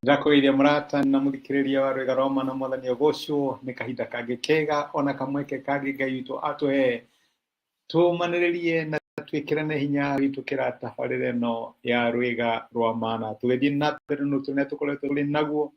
Ndakwĩria mũrata na mũthikĩrĩria wa Rwĩga rwa Mwana Mwathani ũgocwo nĩ kahinda kangĩ kega ona kamweke kangĩ Ngai witũ atũhe tũmanĩrĩrie na twĩkĩrane hinya gũtũkĩra tabarĩra ĩno ya Rwĩga rwa Mana, tũgĩthiĩ na mbere na ũrĩa tũkoretwo tũrĩ naguo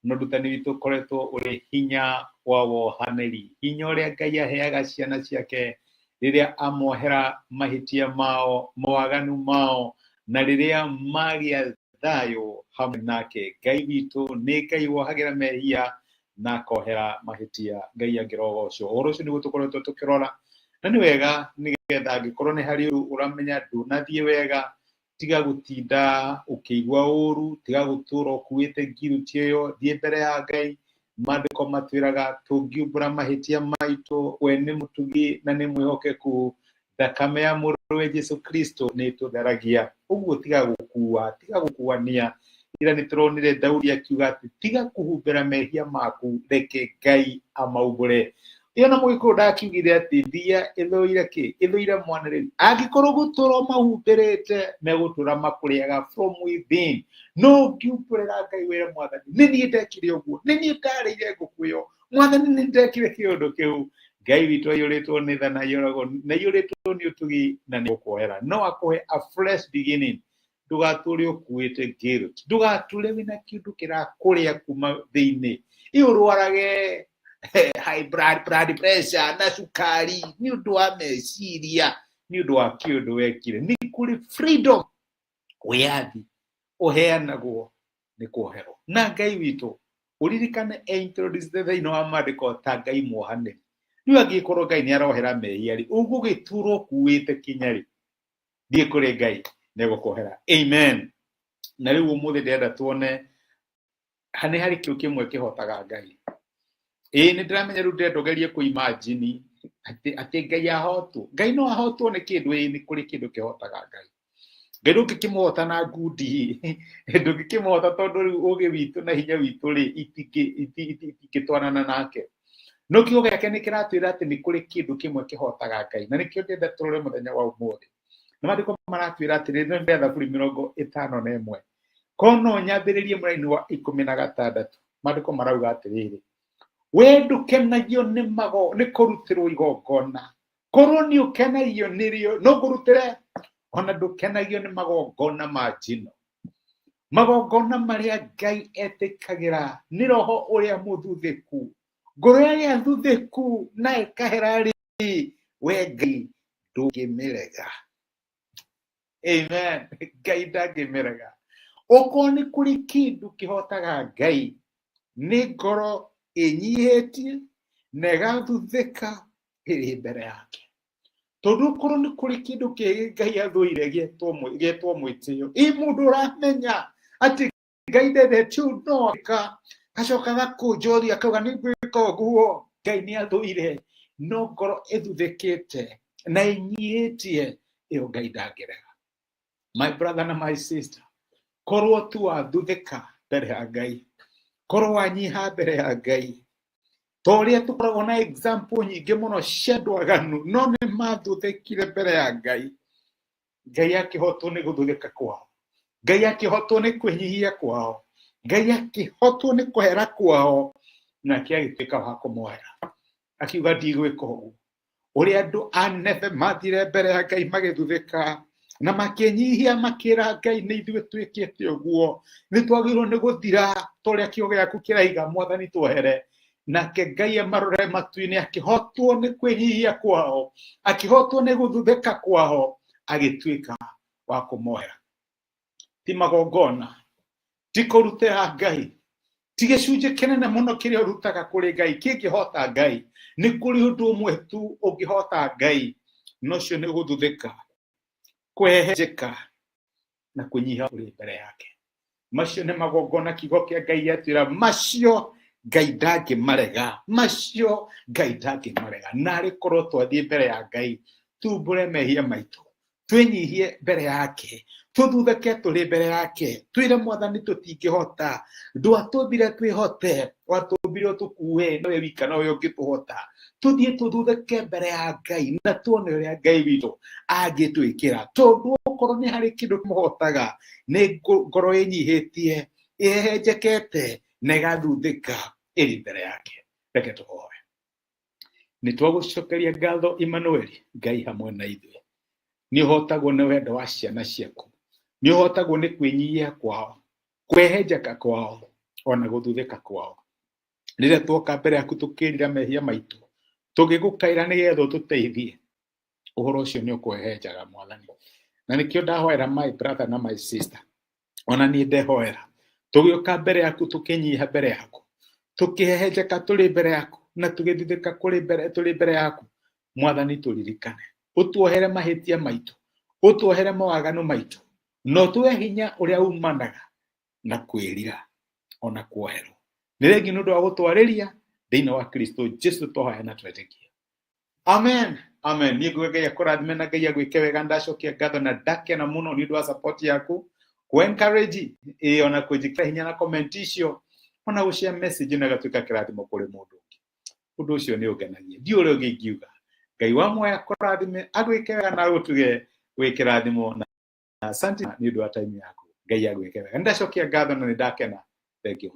na ũrutani witũ ũkoretwo ũrĩ hinya wa wohanĩri, hinya ũrĩa Ngai aheaga ciana ciake rĩrĩa amohera mahĩtia mao, mawaganu mao, na rĩrĩa magĩa thayũ hamwe nake. Ngai witũ nĩ Ngai wohagĩra mehia na akohera mahĩtia. Ngai angĩrogocwo. Ũhoro ũcio nĩguo tũkoretwo tũkĩrora, na nĩ wega nĩgetha angĩkorwo nĩ harĩ ũndũ ũramenya ndũnathiĩ wega, tiga gũtinda ũkĩigua ũru, tiga gũtũra ũkuĩte guilt ĩyo, thiĩ mbere ya Ngai. Maandĩko matwĩraga tũngiumbũra mahĩtia maitũ, we nĩ mũtugi na nĩ mwĩhokeku, thakame ya mũrũwe Jesũ Kristo nĩ ĩtũtheragia. Ũguo tiga gũkuania. Ira nĩ tũronire Daudi akiuga atĩ tiga kũhumbĩra mehia maku, reke Ngai amaumbũre. Ĩyo na Mũgĩkũyũ ndakiugire atĩ mbia ĩthũire kĩ? Ĩthũire mwanĩrĩri. Angĩkorwo gũtũra mahumbĩrĩte megũtũra makũrĩaga from within. No ũngiumbũrĩra Ngai wĩre Mwathani, nĩ niĩ ndekire ũguo, nĩ niĩ ndarĩire ngũkũ ĩyo, Mwathani nĩ ndekire kĩũndũ kĩu. Ngai witũ aiyũrĩtwo nĩ tha na aiyũrĩtwo nĩ ũtugi na nĩ gũkuohera. No akũhe a fresh beginning. Ndũgatũre ũkuĩte guilt, ndũgatũre wĩna kĩndũ kĩrakũrĩa kuma thĩinĩ. Ũrwarage high blood pressure na cukari nĩ ũndũ wa meciria, nĩ ũndũ wa kĩũndũ wekire. Nĩ kũrĩ freedom wĩyathi ũheanagwo nĩ kuoherwo. Na Ngai witũ ũririkane introduce thĩinĩ wa maandĩko ta Ngai muohanĩri. Rĩu angĩkorwo Ngai nĩ arohera mehia rĩ, ũgũgĩtũra ũkuĩte kinya rĩ, thiĩ kũrĩ Ngai nĩegũkuohera. Amen. Na rĩu ũmũthĩ ndĩrenda tuone nĩ harĩ kĩndũ kĩmwe kĩhotaga Ngai. Nĩ ndĩramenya rĩu ndĩrenda ũgerie kũ-imagine atĩ Ngai ahotwo. Ngai no ahotwo nĩ kĩndũ, nĩ kũrĩ kĩndũ kĩhotaga Ngai. Ngai ndũngĩkĩmũhota na ngundi, ndũngĩkĩmũhota tondũ rĩu ũũgĩ witũ na hinya witũ rĩ itingĩtwarana nake. No kiugo gĩake nĩ kĩratwĩra atĩ nĩ kũrĩ kĩndũ kĩmwe kĩhotaga Ngai, na nĩkĩo ndĩrenda tũrore mũthenya wa ũmũthĩ. Na maandĩko maratwĩra atĩrĩrĩ, nĩ ndĩrenda Zaburi 51. Korwo no nyambĩrĩrie mũraini wa 16. Maandĩko marauga atĩrĩrĩ, we ndũkenagio nĩ kũrutĩrwo igongona. Korwo nĩ ũkenagio nĩrĩo, no ngũrutĩre. Ona ndũkenagio nĩ magongona ma njino. Magongona marĩa Ngai etĩkagĩra nĩ roho ũrĩa mũthuthĩku. Ngoro ĩrĩa thuthĩku na ĩkahera rĩ, we Ngai ndũngĩmĩrega. Amen. Ngai ndangĩmĩrega. Okorwo nĩ kũrĩ kĩndũ kĩhotaga Ngai, nĩ ngoro ĩnyihĩtie na ĩgathuthĩka ĩrĩ mbere yake. Tondũ okorwo nĩ kũrĩ kĩndũ Ngai athũire gĩetwo mwĩtĩo, mũndũ ũramenya atĩ Ngai ndendete ũndũ no gacoka gakũnjũria akauga nĩ ngwĩka ũguo. Ngai nĩ athũire, no ngoro ĩthuthĩkĩte na ĩnyihĩtie, ĩyo Ngai ndangĩrega. My brother na my sister, korwo tu wathuthĩka mbere ya Ngai, korwo wanyiha mbere ya Ngai, torĩa tũkoragwo na example nyingĩ mũno cia andũ aganu, no nĩ mathuthĩkire mbere ya Ngai. Ngai akĩhotwo nĩ gũthuthĩka kwao, Ngai akĩhotwo nĩ kwĩnyihia kwao, Ngai akĩhotwo nĩ kũhera kwao, nake agĩtuĩka wa kũmohera, akiuga ndigwĩka ũguo. Ũrĩa andũ a Nineve mathire mbere ya Ngai magĩthuthĩka na makĩnyihia makĩra Ngai, nĩ ithuĩ twĩkĩte ũguo, nĩ twagĩrĩirwo nĩ gũthira torĩa kiugo gĩaku kĩraiga, Mwathani tuohere. Nake Ngai amarore matu-inĩ, akĩhotwo nĩ kwĩnyihia kwao, akĩhotwo nĩ gũthuthĩka kwao, agĩtuĩka wa kũmohera. Ti magongona, ti kũrutĩra Ngai, ti gĩcunjĩ kĩnene mũno kĩrĩa ũrutaga kũrĩ Ngai kĩngĩhota Ngai. Nĩ kũrĩ ũndũ ũmwe tu ũngĩhota Ngai, nocio nĩ gũthuthĩka, kwehenjeka na kũnyiha ũrĩ mbere yake. Macio nĩ magongona kiugo kĩa Ngai gĩatwĩra macio Ngai ndangĩmarega, macio Ngai ndangĩmarega. Narĩ korwo twathiĩ mbere ya Ngai, tumbũre mehia maitũ, twĩnyihie mbere yake, tũthuthĩke tũrĩ mbere yake, twĩre Mwathani tũtingĩhota, ndwatũmbire twĩhote, watũmbire ũtũkue, nowe wika nowe ũngĩtũhota. Tuthiĩ tũthuthĩke mbere ya Ngai na tuone ũrĩa Ngai witũ angĩtwĩkĩra. Tondũ okorwo nĩ harĩ kĩndũ kĩmũhotaga, nĩ ngoro ĩnyihĩtie ihehenjekete na igathuthĩka ĩrĩ mbere yake. Reke tũhoe. Nĩ twagũcokeria ngatho Imanueli, Ngai hamwe na ithuĩ. Nĩ ũhotagwo nĩ wendo wa ciana ciaku, nĩ ũhotagwo nĩ kwĩnyihia kwao, kwehenjeka kwao, ona gũthuthĩka kwao. Rĩrĩa tuoka mbere yaku tũkĩrira mehia maitũ, tũgĩgũkaĩra nĩgetha ũtũteithie, ũhoro ũcio nĩ ũkwehenjaga Mwathani. Na nĩkĩo ndahoera my brother na my sister, ona niĩ ndehoera, tũgĩũka mbere yaku tũkĩnyiha mbere yaku, tũkĩhehenjeka tũrĩ mbere yaku, na tũgĩthuthĩka tũrĩ mbere yaku. Mwathani tũririkane, ũtuohere mahĩtia maitũ, ũtuohere mawaganu maitũ, no tuhe hinya ũrĩa umanaga na kwĩrira ona kuoherwo. Nĩ rĩngĩ nĩ ũndũ wa gũtwarĩria thĩinĩ wa Kristo Jesu tũhoya na twetĩkia. Amen. Amen. Niĩ ngũge Ngai akũrathime na Ngai agwĩke wega. Ndacokia ngatho na ndakena mũno nĩ ũndũ wa support yaku, encourage ona kũnjĩkĩra hinya na comment icio, ona gũshare message na gatuĩka kĩrathimo kũrĩ mũndũ ũngĩ. Ũndũ ũcio nĩ ũngenagia. Ndiũ ũrĩa ũngĩ ingiuga. Ngai wa muoyo akũrathime, agwĩke wega na gũtuge wĩ kĩrathimo, na asante nĩ ũndũ wa time yaku. Ngai agwĩke wega. Ndacokia ngatho na nĩ ndakena. Thank you.